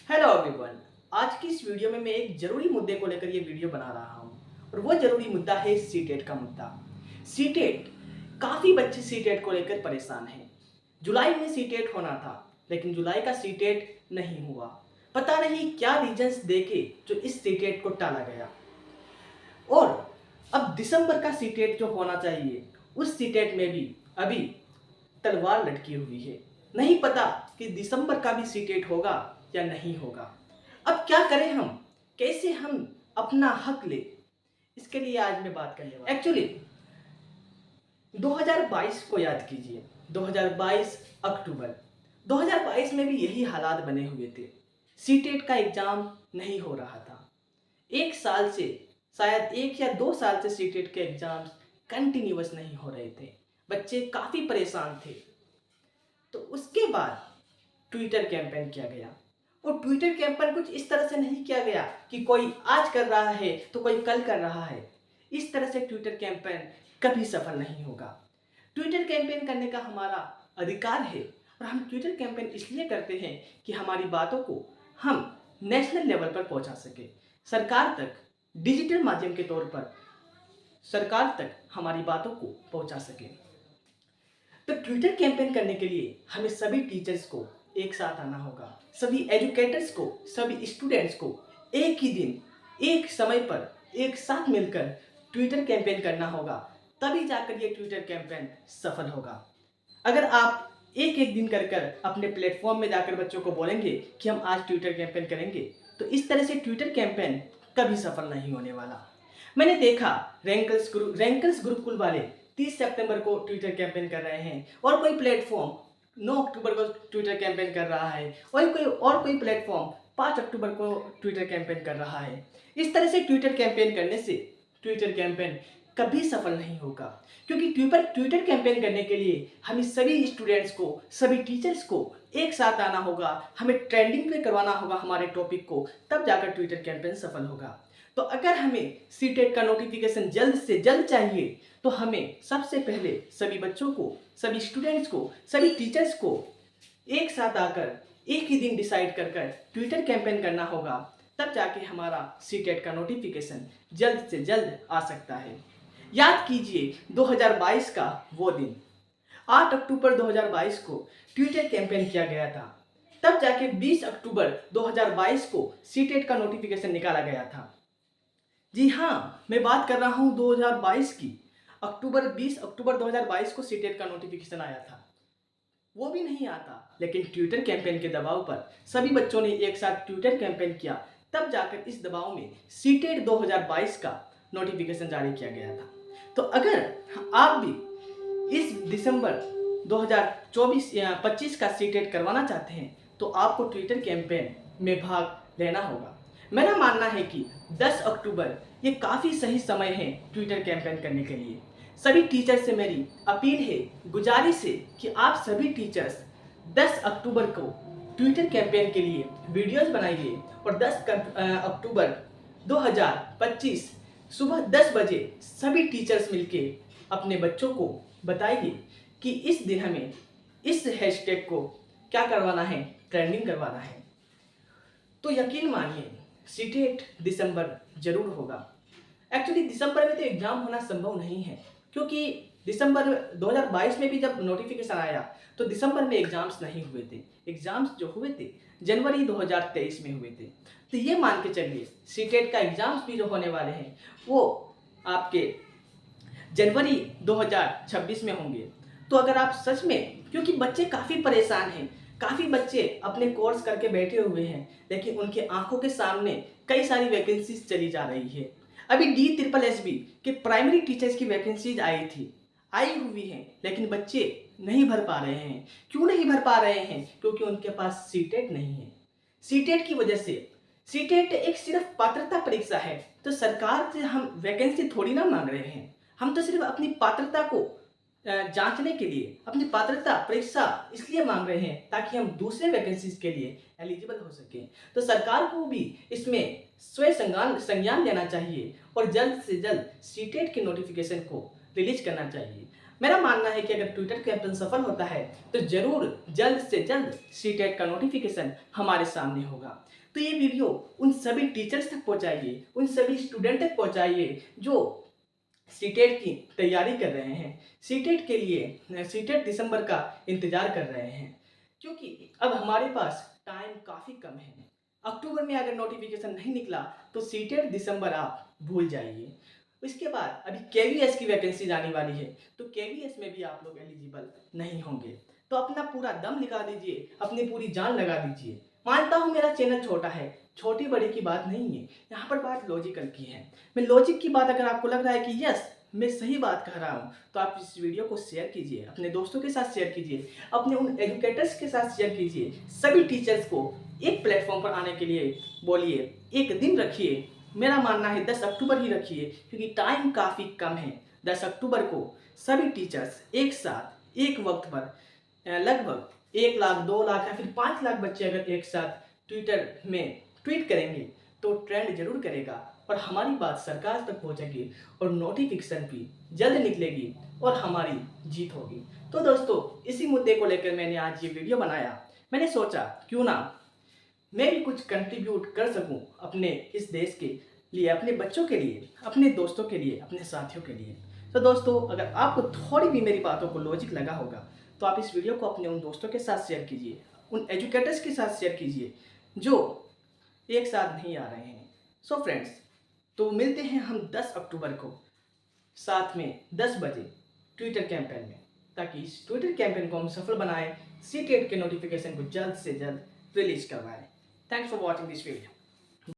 Hello everyone. आज की इस वीडियो में मैं एक जरूरी मुद्दे को लेकर ये वीडियो बना रहा हूँ और वो जरूरी मुद्दा है सीटेट का मुद्दा। सीटेट, काफ़ी बच्चे सीटेट को लेकर परेशान हैं। जुलाई में सीटेट होना था लेकिन जुलाई का सीटेट नहीं हुआ। पता नहीं क्या रीजंस देके जो इस सीटेट को टाला गया और अब दिसंबर का सीटेट जो होना चाहिए उस सीटेट में भी अभी तलवार लटकी हुई है। नहीं पता कि दिसंबर का भी सीटेट होगा या नहीं होगा। अब क्या करें हम, कैसे हम अपना हक ले, इसके लिए आज मैं बात करने वाला। एक्चुअली 2022 को याद कीजिए, 2022 अक्टूबर 2022 में भी यही हालात बने हुए थे। सीटेट का एग्जाम नहीं हो रहा था। एक साल से, शायद 1 या 2 साल से सीटेट के एग्जाम्स कंटिन्यूअस नहीं हो रहे थे। बच्चे काफ़ी परेशान थे। तो उसके बाद ट्विटर कैंपेन किया गया और ट्विटर कैंपेन कुछ इस तरह से नहीं किया गया कि कोई आज कर रहा है तो कोई कल कर रहा है। इस तरह से ट्विटर कैंपेन कभी सफल नहीं होगा। ट्विटर कैंपेन करने का हमारा अधिकार है और हम ट्विटर कैंपेन इसलिए करते हैं कि हमारी बातों को हम नेशनल लेवल पर पहुंचा सके, सरकार तक डिजिटल माध्यम के तौर पर सरकार तक हमारी बातों को पहुंचा सके। तो ट्विटर कैंपेन करने के लिए हमें सभी टीचर्स को एक साथ आना होगा, सभी एजुकेटर्स को, सभी स्टूडेंट्स को एक ही दिन एक समय पर एक साथ मिलकर ट्विटर कैंपेन करना होगा, तभी जाकर ये ट्विटर कैंपेन सफल होगा। अगर आप एक एक दिन कर कर अपने प्लेटफॉर्म में जाकर बच्चों को बोलेंगे कि हम आज ट्विटर कैंपेन करेंगे, तो इस तरह से ट्विटर कैंपेन कभी सफल नहीं होने वाला। मैंने देखा रैंकल्स गुरुकुल वाले 30 सितंबर को ट्विटर कैंपेन कर रहे हैं और कोई प्लेटफॉर्म 9 अक्टूबर को ट्विटर कैंपेन कर रहा है और कोई प्लेटफॉर्म 5 अक्टूबर को ट्विटर कैंपेन कर रहा है। इस तरह से ट्विटर कैंपेन करने से ट्विटर कैंपेन कभी सफल नहीं होगा, क्योंकि ट्विटर कैंपेन करने के लिए हमें सभी स्टूडेंट्स को, सभी टीचर्स को एक साथ आना होगा, हमें ट्रेंडिंग पे करवाना होगा हमारे टॉपिक को, तब जाकर ट्विटर कैंपेन सफल होगा। तो अगर हमें सीटेट का नोटिफिकेशन जल्द से जल्द चाहिए तो हमें सबसे पहले सभी बच्चों को, सभी स्टूडेंट्स को, सभी टीचर्स को एक साथ आकर एक ही दिन डिसाइड कर कर ट्विटर कैंपेन करना होगा, तब जाके हमारा सीटेट का नोटिफिकेशन जल्द से जल्द आ सकता है। याद कीजिए 2022 का वो दिन, 8 अक्टूबर 2022 को ट्विटर कैंपेन किया गया था, तब जाके 20 अक्टूबर 2022 को सीटेट का नोटिफिकेशन निकाला गया था। जी हाँ, मैं बात कर रहा हूँ 2022 की। 20 अक्टूबर 2022 को सीटेट का नोटिफिकेशन आया था। वो भी नहीं आता, लेकिन ट्विटर कैंपेन के दबाव पर सभी बच्चों ने एक साथ ट्विटर कैंपेन किया, तब जाकर इस दबाव में सीटेट 2022 का नोटिफिकेशन जारी किया गया था। तो अगर आप भी इस दिसंबर 2024 या 25 का सीटेट करवाना चाहते हैं तो आपको ट्विटर कैंपेन में भाग लेना होगा। मेरा मानना है कि 10 अक्टूबर ये काफ़ी सही समय है ट्विटर कैंपेन करने के लिए। सभी टीचर्स से मेरी अपील है, गुजारिश है कि आप सभी टीचर्स 10 अक्टूबर को ट्विटर कैंपेन के लिए वीडियोस बनाइए और 10 अक्टूबर 2025 सुबह 10 बजे सभी टीचर्स मिलके अपने बच्चों को बताइए कि इस दिन हमें इस हैशटैग को क्या करवाना है, ट्रेंडिंग करवाना है। तो यकीन मानिए सीटेट दिसंबर जरूर होगा। एक्चुअली दिसंबर में तो एग्जाम होना संभव नहीं है, क्योंकि दिसंबर 2022 में भी जब नोटिफिकेशन आया तो दिसंबर में एग्जाम्स नहीं हुए थे। एग्जाम्स जो हुए थे जनवरी 2023 में हुए थे। तो ये मान के चलिए सीटेट का एग्जाम्स भी जो होने वाले हैं वो आपके जनवरी 2026 में होंगे। तो अगर आप सच में, क्योंकि बच्चे काफ़ी परेशान हैं, काफ़ी बच्चे अपने कोर्स करके बैठे हुए हैं, लेकिन उनके आंखों के सामने कई सारी वैकेंसीज चली जा रही है। अभी DSSB के प्राइमरी टीचर्स की वैकेंसीज आई हुई हैं, लेकिन बच्चे नहीं भर पा रहे हैं। क्यों नहीं भर पा रहे हैं? क्योंकि उनके पास सीटेट नहीं है। सीटेट की वजह से, सीटेट एक सिर्फ पात्रता परीक्षा है, तो सरकार से हम वैकेंसी थोड़ी ना मांग रहे हैं। हम तो सिर्फ अपनी पात्रता को जांचने के लिए अपनी पात्रता परीक्षा इसलिए मांग रहे हैं ताकि हम दूसरे वैकेंसीज के लिए एलिजिबल हो सकें। तो सरकार को भी इसमें संज्ञान लेना चाहिए और जल्द से जल्द सीटेट के नोटिफिकेशन को रिलीज करना चाहिए। मेरा मानना है कि अगर ट्विटर कैंपेन सफल होता है तो जरूर जल्द से जल्द सीटेट का नोटिफिकेशन हमारे सामने होगा। तो ये वीडियो उन सभी टीचर्स तक पहुंचाइए, उन सभी स्टूडेंट तक पहुंचाइए जो सीटेट की तैयारी कर रहे हैं, सीटेट के लिए सीटेट दिसंबर का इंतजार कर रहे हैं, क्योंकि अब हमारे पास टाइम काफ़ी कम है। अक्टूबर में अगर नोटिफिकेशन नहीं निकला तो सीटेट दिसंबर आप भूल जाइए। इसके बाद अभी केवीएस की वैकेंसी आने वाली है, तो केवीएस में भी आप लोग एलिजिबल नहीं होंगे। तो अपना पूरा दम लगा दीजिए, अपनी पूरी जान लगा दीजिए। मानता हूँ मेरा चैनल छोटा है, छोटी बड़ी की बात नहीं है, यहाँ पर बात लॉजिकल की है। मैं लॉजिक की बात अगर आपको लग रहा है कि यस मैं सही बात कह रहा हूँ तो आप इस वीडियो को शेयर कीजिए, अपने दोस्तों के साथ शेयर कीजिए, अपने उन एजुकेटर्स के साथ शेयर कीजिए। सभी टीचर्स को एक प्लेटफॉर्म पर आने के लिए बोलिए, एक दिन रखिए। मेरा मानना है 10 अक्टूबर ही रखिए, क्योंकि टाइम काफ़ी कम है। 10 अक्टूबर को सभी टीचर्स एक साथ एक वक्त पर लगभग 1 लाख 2 लाख या फिर 5 लाख बच्चे अगर एक साथ ट्विटर में ट्वीट करेंगे तो ट्रेंड जरूर करेगा और हमारी बात सरकार तक पहुंचेगी और नोटिफिकेशन भी जल्द निकलेगी और हमारी जीत होगी। तो दोस्तों इसी मुद्दे को लेकर मैंने आज ये वीडियो बनाया। मैंने सोचा क्यों ना मैं भी कुछ कंट्रीब्यूट कर सकूं अपने इस देश के लिए, अपने बच्चों के लिए, अपने दोस्तों के लिए, अपने साथियों के लिए। तो दोस्तों अगर आपको थोड़ी भी मेरी बातों को लॉजिक लगा होगा तो आप इस वीडियो को अपने उन दोस्तों के साथ शेयर कीजिए, उन एजुकेटर्स के साथ शेयर कीजिए जो एक साथ नहीं आ रहे हैं। सो फ्रेंड्स, तो मिलते हैं हम 10 अक्टूबर को साथ में 10 बजे ट्विटर कैंपेन में, ताकि इस ट्विटर कैंपेन को हम सफल बनाएं, सीटेट के नोटिफिकेशन को जल्द से जल्द रिलीज करवाएं। Thanks for watching this video.